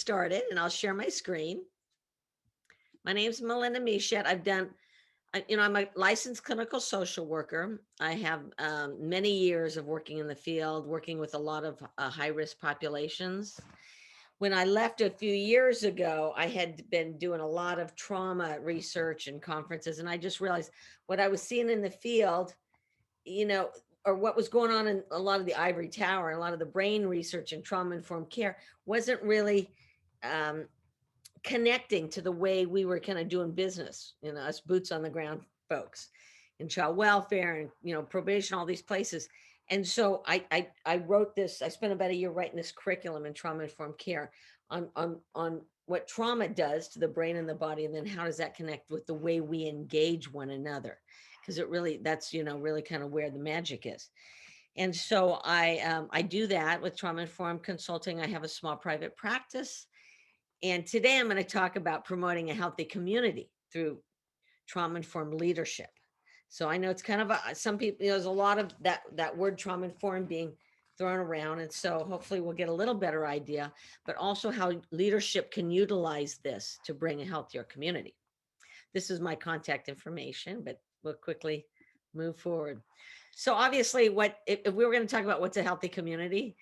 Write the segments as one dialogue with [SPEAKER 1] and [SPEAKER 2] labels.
[SPEAKER 1] started and I'll share my screen. My name is Melinda Meshad. I'm a licensed clinical social worker. I have many years of working in the field, working with a lot of high-risk populations. When I left a few years ago, I had been doing a lot of trauma research and conferences, and I just realized what I was seeing in the field, you know, or what was going on in a lot of the ivory tower and a lot of the brain research and trauma-informed care wasn't really um, connecting to the way we were kind of doing business, us boots on the ground folks in child welfare and, probation, all these places. And so I wrote this, I spent about a year writing this curriculum in trauma-informed care on what trauma does to the brain and the body, and then how does that connect with the way we engage one another? Because that's, really kind of where the magic is. And so I do that with trauma-informed consulting. I have a small private practice. And today I'm going to talk about promoting a healthy community through trauma-informed leadership. So I know it's kind of some people, there's a lot of that word trauma-informed being thrown around. And so hopefully we'll get a little better idea, but also how leadership can utilize this to bring a healthier community. This is my contact information, but we'll quickly move forward. So obviously if we were going to talk about what's a healthy community,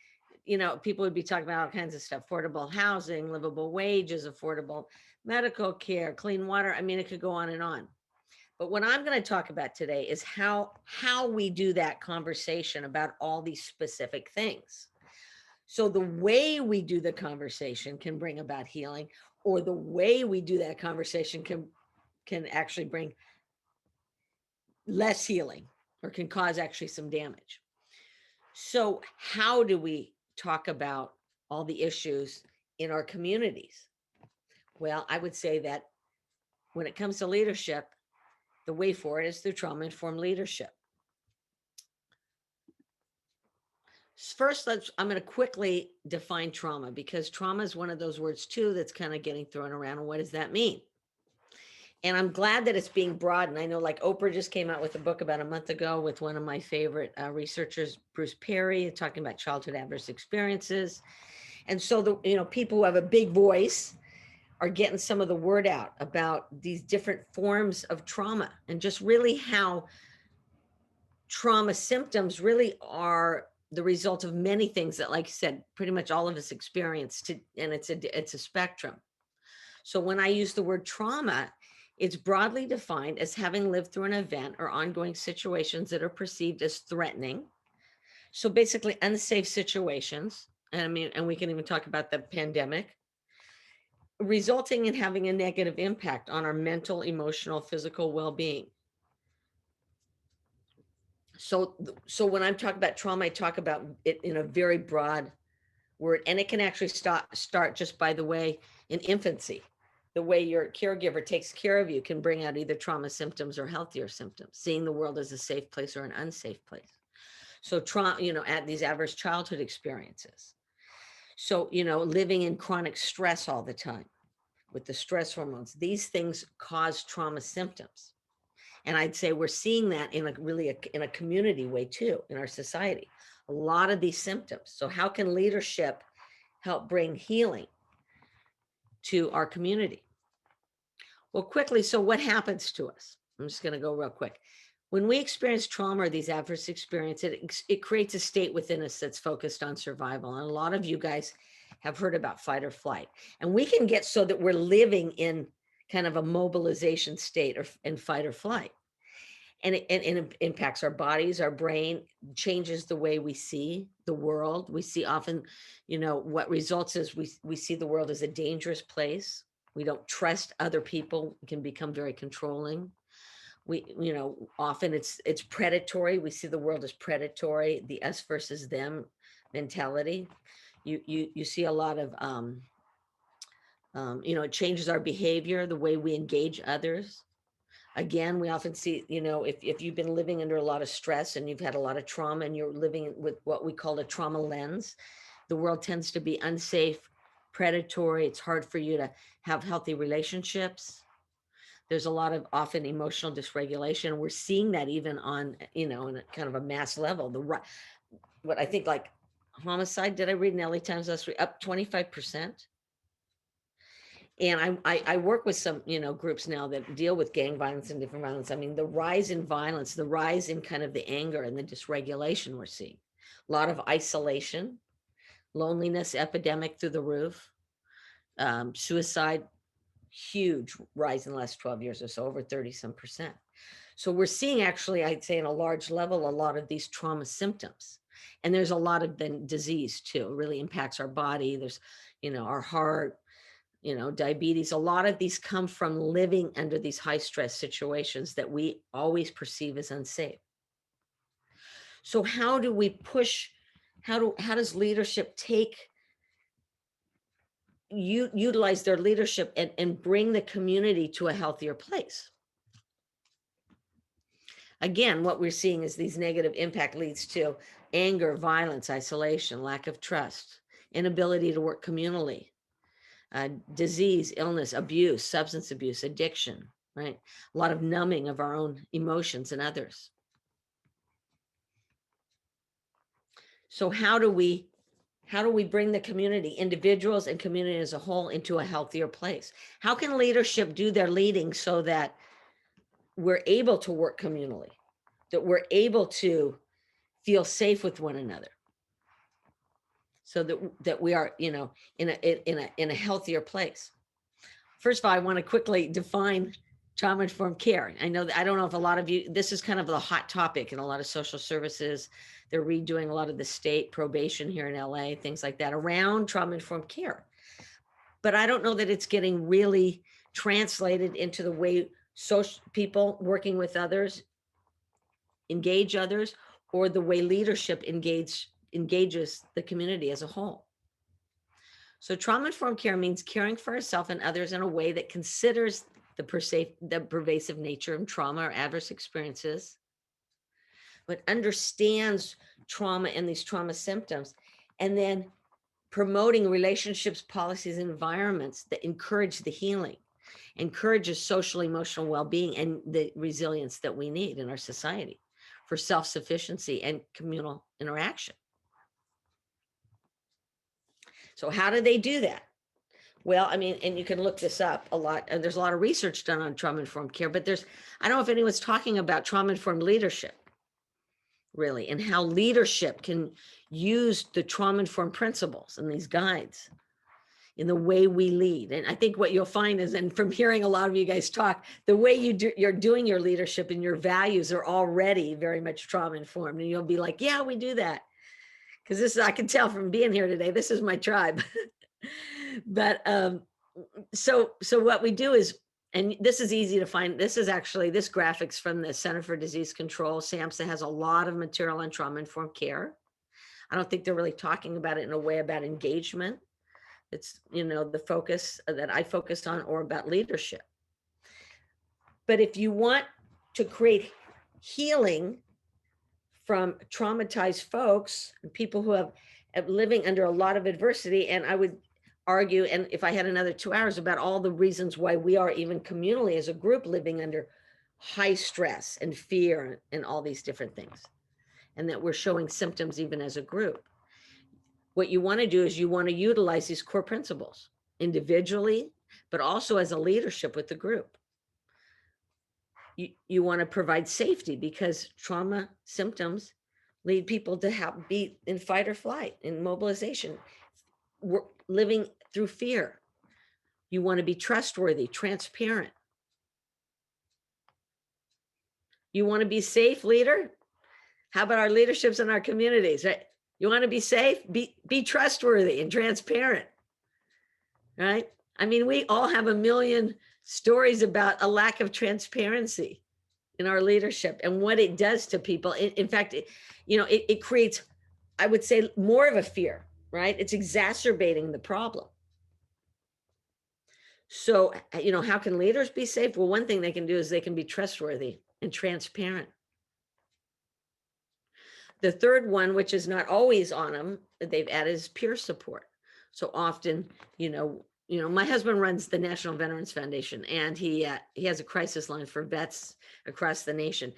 [SPEAKER 1] people would be talking about all kinds of stuff: affordable housing, livable wages, affordable medical care, clean water. I mean, it could go on and on. But what I'm going to talk about today is how we do that conversation about all these specific things. So the way we do the conversation can bring about healing, or the way we do that conversation can actually bring less healing, or can cause actually some damage. So how do we talk about all the issues in our communities? Well, I would say that when it comes to leadership, the way for it is through trauma-informed leadership. First, I'm going to quickly define trauma, because trauma is one of those words too that's kind of getting thrown around. And what does that mean? And I'm glad that it's being broadened. I know, like, Oprah just came out with a book about a month ago with one of my favorite researchers, Bruce Perry, talking about childhood adverse experiences. And so people who have a big voice are getting some of the word out about these different forms of trauma, and just really how trauma symptoms really are the result of many things that, like I said, pretty much all of us experience, and it's a spectrum. So when I use the word trauma, it's broadly defined as having lived through an event or ongoing situations that are perceived as threatening. So basically unsafe situations. And we can even talk about the pandemic, resulting in having a negative impact on our mental, emotional, physical well-being. So when I'm talking about trauma, I talk about it in a very broad word, and it can actually start just by the way in infancy. The way your caregiver takes care of you can bring out either trauma symptoms or healthier symptoms, seeing the world as a safe place or an unsafe place. So trauma, at these adverse childhood experiences. So, living in chronic stress all the time with the stress hormones, these things cause trauma symptoms. And I'd say we're seeing that in a community way too, in our society, a lot of these symptoms. So how can leadership help bring healing to our community? Well, quickly, so what happens to us? I'm just going to go real quick. When we experience trauma or these adverse experiences, it creates a state within us that's focused on survival. And a lot of you guys have heard about fight or flight. And we can get so that we're living in kind of a mobilization state or in fight or flight. And it impacts our bodies, our brain, changes the way we see the world. We see often, what results is we see the world as a dangerous place. We don't trust other people. We can become very controlling. We, often it's predatory. We see the world as predatory, the us versus them mentality. You see a lot of, it changes our behavior, the way we engage others. Again, we often see, if you've been living under a lot of stress and you've had a lot of trauma and you're living with what we call a trauma lens, the world tends to be unsafe, predatory. It's hard for you to have healthy relationships. There's a lot of often emotional dysregulation. We're seeing that even on, in a kind of a mass level. What I think, like homicide, did I read in LA Times last week, up 25%? And I work with some, groups now that deal with gang violence and different violence. I mean, the rise in violence, the rise in kind of the anger and the dysregulation we're seeing, a lot of isolation, loneliness epidemic through the roof, suicide, huge rise in the last 12 years or so, over 30 some percent. So we're seeing, actually, I'd say in a large level, a lot of these trauma symptoms. And there's a lot of then disease too. It really impacts our body. There's, our heart, diabetes. A lot of these come from living under these high stress situations that we always perceive as unsafe. So how do we push, how does leadership utilize their leadership and bring the community to a healthier place? Again, what we're seeing is these negative impact leads to anger, violence, isolation, lack of trust, inability to work communally, disease, illness, abuse, substance abuse, addiction, right? A lot of numbing of our own emotions and others. So how do we bring the community, individuals and community as a whole, into a healthier place? How can leadership do their leading so that we're able to work communally, that we're able to feel safe with one another, so that we are, in a healthier place? First of all, I want to quickly define trauma-informed care. I don't know if a lot of you, this is kind of the hot topic in a lot of social services. They're redoing a lot of the state probation here in LA, things like that, around trauma-informed care. But I don't know that it's getting really translated into the way social people working with others engage others, or the way leadership engages the community as a whole. So trauma-informed care means caring for ourselves and others in a way that considers the pervasive nature of trauma or adverse experiences, but understands trauma and these trauma symptoms, and then promoting relationships, policies, and environments that encourage the healing, encourages social emotional well-being and the resilience that we need in our society for self-sufficiency and communal interaction. So how do they do that? Well, I mean, and you can look this up a lot, and there's a lot of research done on trauma-informed care, but I don't know if anyone's talking about trauma-informed leadership, really, and how leadership can use the trauma-informed principles and these guides in the way we lead. And I think what you'll find is, and from hearing a lot of you guys talk, the way you're doing your leadership and your values are already very much trauma-informed, and you'll be like, yeah, we do that. Because I can tell from being here today, this is my tribe. But so what we do is, and this is easy to find, this graphics from the Center for Disease Control. SAMHSA has a lot of material on trauma-informed care. I don't think they're really talking about it in a way about engagement. It's, the focus that I focused on, or about leadership. But if you want to create healing from traumatized folks, people who have living under a lot of adversity, and I would argue, and if I had another 2 hours, about all the reasons why we are even communally as a group living under high stress and fear and all these different things, and that we're showing symptoms even as a group. What you want to do is you want to utilize these core principles individually, but also as a leadership with the group. You want to provide safety, because trauma symptoms lead people to be in fight or flight, in mobilization. We're living through fear. You want to be trustworthy, transparent. You want to be safe, leader? How about our leaderships in our communities, right? You want to be safe, be trustworthy and transparent, right? I mean, we all have a million stories about a lack of transparency in our leadership and what it does to people. In fact, it creates, I would say, more of a fear, right? It's exacerbating the problem. So, how can leaders be safe? Well, one thing they can do is they can be trustworthy and transparent. The third one, which is not always on them, that they've added, is peer support. So often, my husband runs the National Veterans Foundation, and he has a crisis line for vets across the nation.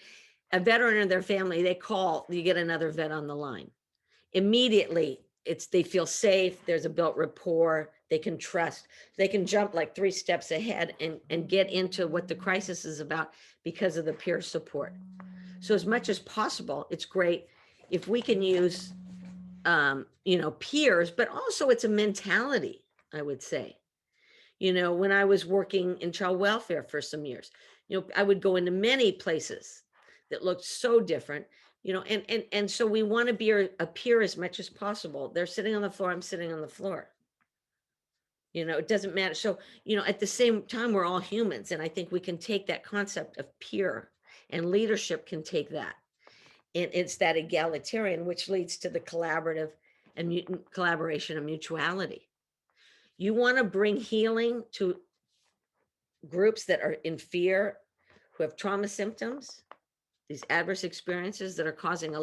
[SPEAKER 1] A veteran and their family, they call, you get another vet on the line. Immediately, they feel safe. There's a built rapport. They can trust, they can jump like 3 steps ahead and get into what the crisis is about because of the peer support. So as much as possible, it's great if we can use, peers, but also it's a mentality, I would say. When I was working in child welfare for some years, I would go into many places that looked so different, and so we want to be a peer as much as possible. They're sitting on the floor, I'm sitting on the floor. It doesn't matter. So, at the same time, we're all humans. And I think we can take that concept of peer, and leadership can take that. And it's that egalitarian, which leads to the collaborative and collaboration and mutuality. You want to bring healing to groups that are in fear, who have trauma symptoms, these adverse experiences that are causing,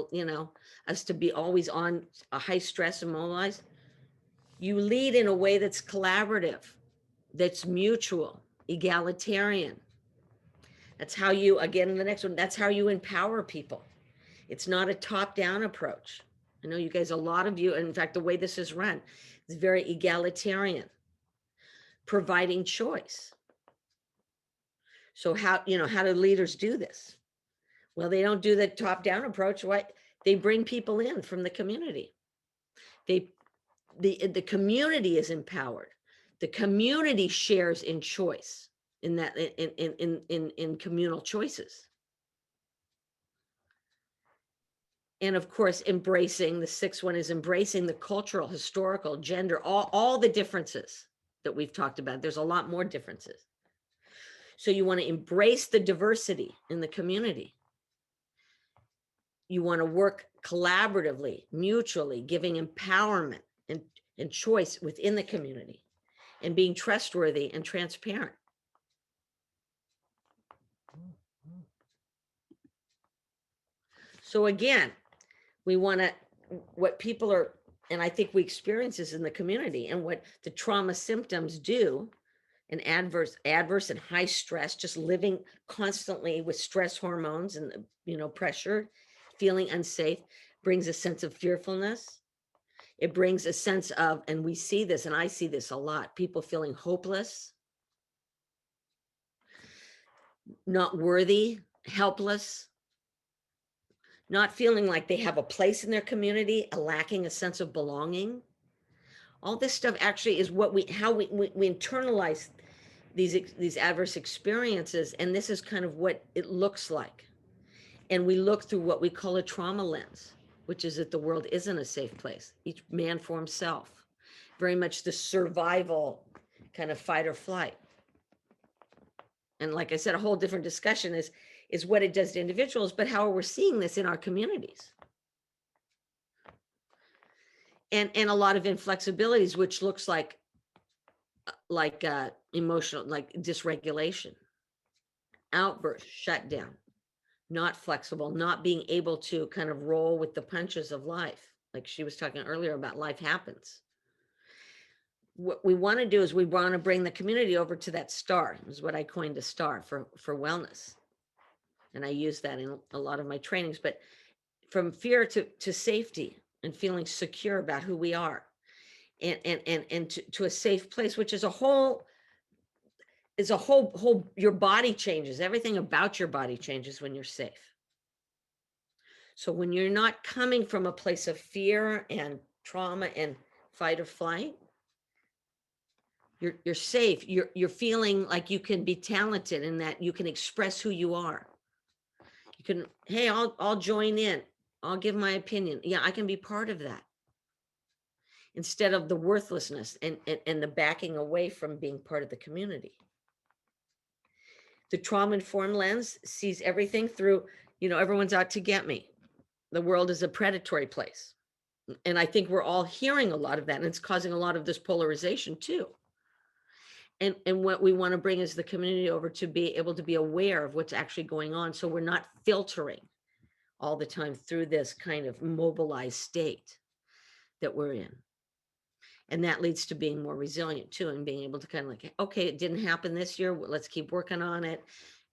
[SPEAKER 1] us to be always on a high stress and mobilized. You lead in a way that's collaborative, that's mutual, egalitarian. That's how you, again, the next one, that's how you empower people. It's not a top-down approach. I know you guys, a lot of you, in fact, the way this is run, is very egalitarian, providing choice. So how do leaders do this? Well, they don't do the top-down approach. What? They bring people in from the community. The community is empowered. The community shares in choice, in that in communal choices. And of course, embracing, the sixth one is embracing the cultural, historical, gender, all the differences that we've talked about. There's a lot more differences. So you want to embrace the diversity in the community. You want to work collaboratively, mutually, giving empowerment and choice within the community, and being trustworthy and transparent. So again, we want to, what people are, and I think we experience this in the community, and what the trauma symptoms do, and adverse and high stress, just living constantly with stress hormones and, pressure, feeling unsafe, brings a sense of fearfulness. It brings a sense of, and we see this, and I see this a lot, people feeling hopeless, not worthy, helpless, not feeling like they have a place in their community, lacking a sense of belonging. All this stuff actually is how we internalize these adverse experiences, and this is kind of what it looks like. And we look through what we call a trauma lens, which is that the world isn't a safe place. Each man for himself, very much the survival kind of fight or flight. And like I said, a whole different discussion is what it does to individuals, but how we're seeing this in our communities. And a lot of inflexibilities, which looks like emotional, like dysregulation, outburst, shutdown, not flexible, not being able to kind of roll with the punches of life. Like she was talking earlier about, life happens. What we want to do is we want to bring the community over to that star, is what I coined a star for wellness. And I use that in a lot of my trainings, but from fear to safety and feeling secure about who we are, and to a safe place, which is a whole, your body changes. Everything about your body changes when you're safe. So when you're not coming from a place fear and trauma and fight or flight, you're safe. You're feeling like you can be talented, and that you can express who you are. You can, hey, I'll join in. I'll give my opinion. Yeah, I can be part of that. Instead of the worthlessness and the backing away from being part of the community. The trauma-informed lens sees everything through, everyone's out to get me. The world is a predatory place. And I think we're all hearing a lot of that, and it's causing a lot of this polarization too. And what we want to bring is the community over to be able to be aware of what's actually going on, so we're not filtering all the time through this kind of mobilized state that we're in. And that leads to being more resilient too, and being able to kind of like, okay, it didn't happen this year, let's keep working on it.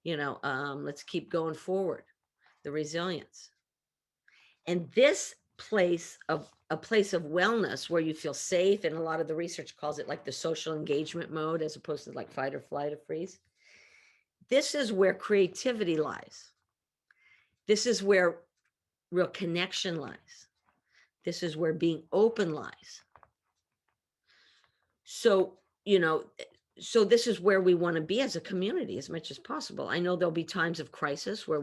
[SPEAKER 1] Let's keep going forward, the resilience. And this place of a place of wellness where you feel safe, and a lot of the research calls it like the social engagement mode as opposed to like fight or flight or freeze. This is where creativity lies. This is where real connection lies. This is where being open lies. So, so this is where we want to be as a community as much as possible. I know there'll be times of crisis where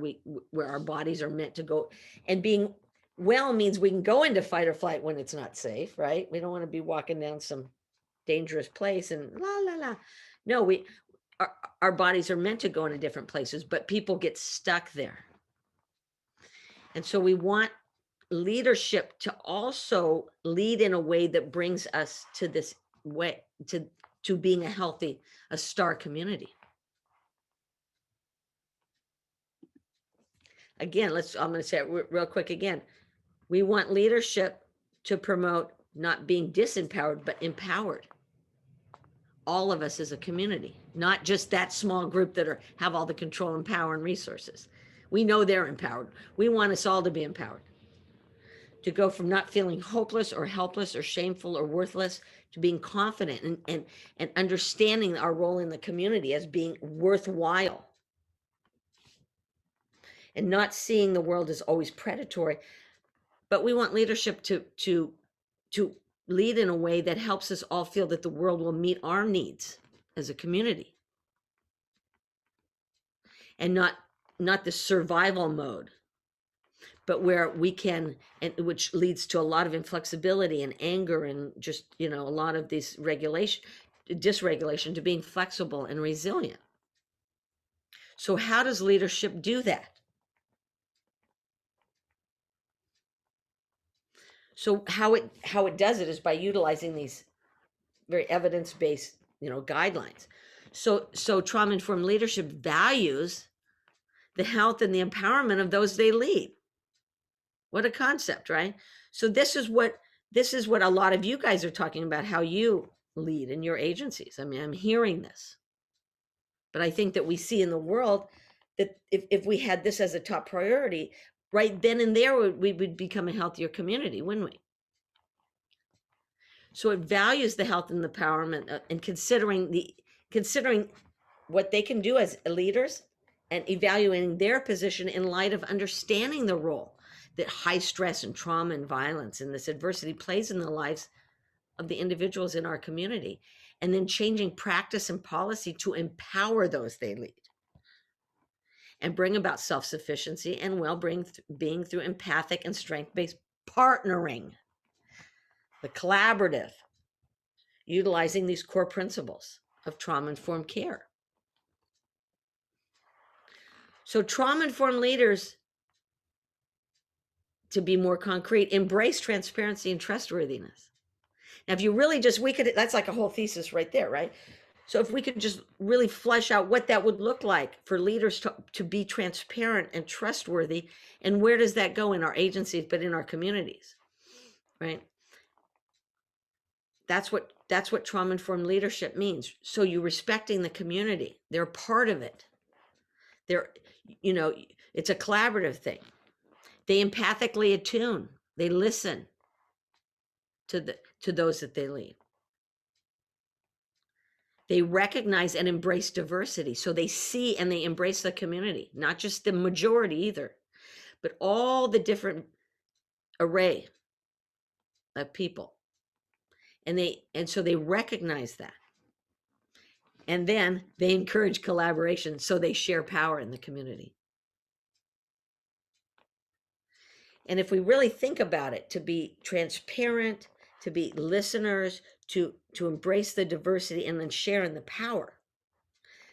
[SPEAKER 1] our bodies are meant to go, and being well means we can go into fight or flight when it's not safe, right? We don't want to be walking down some dangerous place and la la la. No, our bodies are meant to go into different places, but people get stuck there. And so we want leadership to also lead in a way that brings us to this way, to being a star community. Again, I'm going to say it real quick again. We want leadership to promote not being disempowered, but empowered. All of us as a community, not just that small group that have all the control and power and resources. We know they're empowered. We want us all to be empowered. To go from not feeling hopeless or helpless or shameful or worthless to being confident and understanding our role in the community as being worthwhile. And not seeing the world as always predatory. But we want leadership to lead in a way that helps us all feel that the world will meet our needs as a community. And not the survival mode, but where we can, and which leads to a lot of inflexibility and anger and just, a lot of this dysregulation, to being flexible and resilient. So how does leadership do that? So how it does it is by utilizing these very evidence-based, guidelines. So trauma-informed leadership values the health and the empowerment of those they lead. What a concept, right? So this is what a lot of you guys are talking about, how you lead in your agencies. I mean, I'm hearing this. But I think that we see in the world that if we had this as a top priority, right then and there, we would become a healthier community, wouldn't we? So it values the health and the empowerment, and considering what they can do as leaders, and evaluating their position in light of understanding the role that high stress and trauma and violence and this adversity plays in the lives of the individuals in our community, and then changing practice and policy to empower those they lead and bring about self-sufficiency and well-being through empathic and strength-based partnering, the collaborative, utilizing these core principles of trauma-informed care. So trauma-informed leaders, to be more concrete, embrace transparency and trustworthiness. Now, if you really that's like a whole thesis right there, right? So if we could just really flesh out what that would look like for leaders to be transparent and trustworthy, and where does that go in our agencies, but in our communities, right? That's what trauma-informed leadership means. So you're respecting the community. They're part of it. It's a collaborative thing. They empathically attune. They listen to those that they lead. They recognize and embrace diversity. So they see and they embrace the community, not just the majority either, but all the different array of people. And so they recognize that. And then they encourage collaboration, so they share power in the community. And if we really think about it, to be transparent, to be listeners, to embrace the diversity, and then share in the power.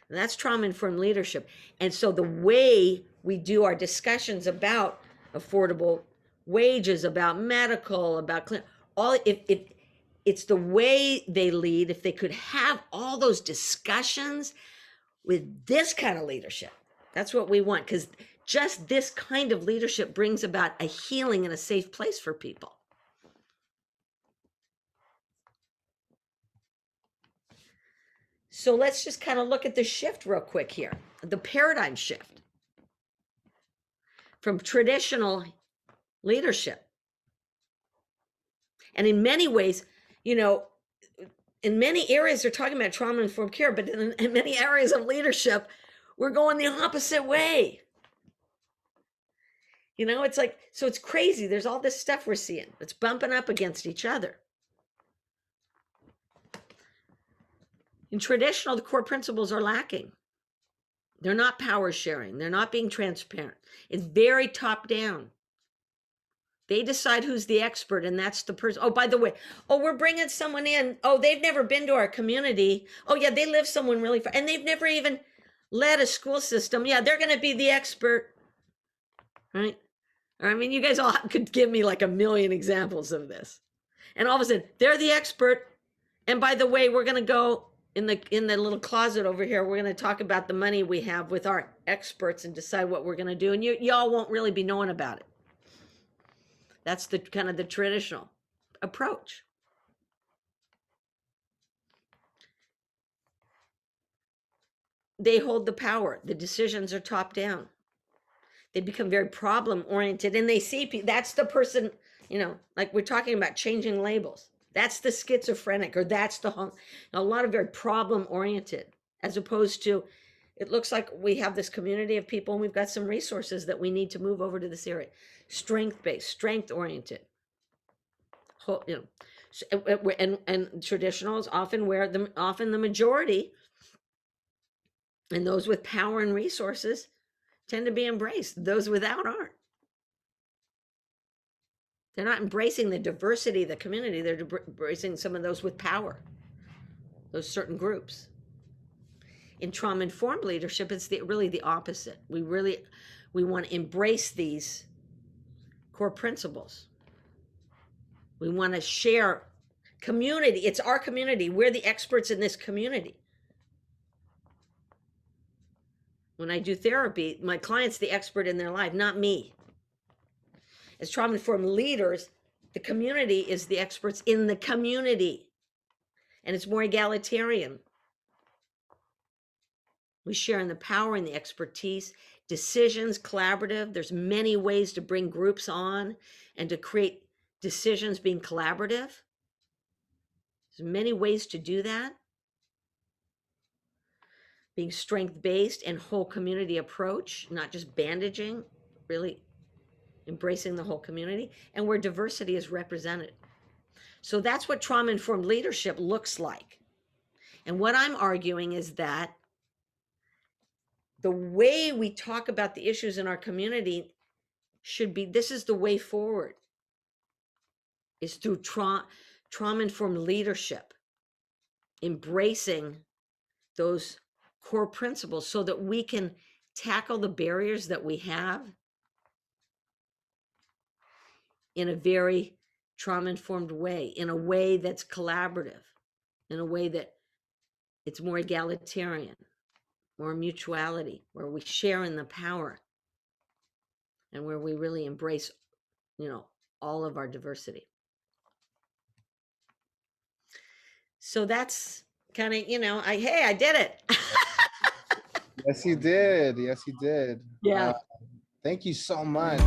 [SPEAKER 1] And that's trauma-informed leadership. And so the way we do our discussions about affordable wages, about medical, about if it's the way they lead, if they could have all those discussions with this kind of leadership, that's what we want, because just this kind of leadership brings about a healing and a safe place for people. So let's just kind of look at the shift real quick here, the paradigm shift from traditional leadership And in many ways, in many areas, they're talking about trauma-informed care, but in many areas of leadership, we're going the opposite way. It's like, so it's crazy. There's all this stuff we're seeing that's bumping up against each other. In traditional, the core principles are lacking. They're not power sharing. They're not being transparent. It's very top down. They decide who's the expert, and that's the person. Oh, by the way, we're bringing someone in. Oh, they've never been to our community. Oh, yeah, they live someone really far, and they've never even led a school system. Yeah, they're going to be the expert, right? I mean, you guys all could give me like a million examples of this. And all of a sudden, they're the expert. And by the way, we're going to go in the little closet over here. We're going to talk about the money we have with our experts and decide what we're going to do. And y'all won't really be knowing about it. That's the kind of the traditional approach. They hold the power. The decisions are top down. They become very problem oriented, and they see that's the person, like we're talking about changing labels. That's the schizophrenic, or that's a lot of very problem oriented, as opposed to, it looks like we have this community of people and we've got some resources that we need to move over to this area. Strength-based, strength-oriented. And traditional is often often the majority, and those with power and resources tend to be embraced. Those without aren't. They're not embracing the diversity of the community. They're embracing some of those with power, those certain groups. In trauma-informed leadership, it's really the opposite. We want to embrace these core principles. We want to share community. It's our community. We're the experts in this community. When I do therapy, my client's the expert in their life, not me. As trauma-informed leaders, the community is the experts in the community. And it's more egalitarian. We share in the power and the expertise, decisions, collaborative. There's many ways to bring groups on and to create decisions being collaborative. There's many ways to do that. Being strength-based and whole community approach, not just bandaging, really embracing the whole community, and where diversity is represented. So that's what trauma-informed leadership looks like. And what I'm arguing is that the way we talk about the issues in our community should be, this is the way forward, is through trauma-informed leadership, embracing those core principles so that we can tackle the barriers that we have in a very trauma-informed way, in a way that's collaborative, in a way that it's more egalitarian, more mutuality, where we share in the power and where we really embrace, all of our diversity. So that's kind of, I did it.
[SPEAKER 2] Yes, you did. Yes, you did.
[SPEAKER 1] Yeah.
[SPEAKER 2] Thank you so much.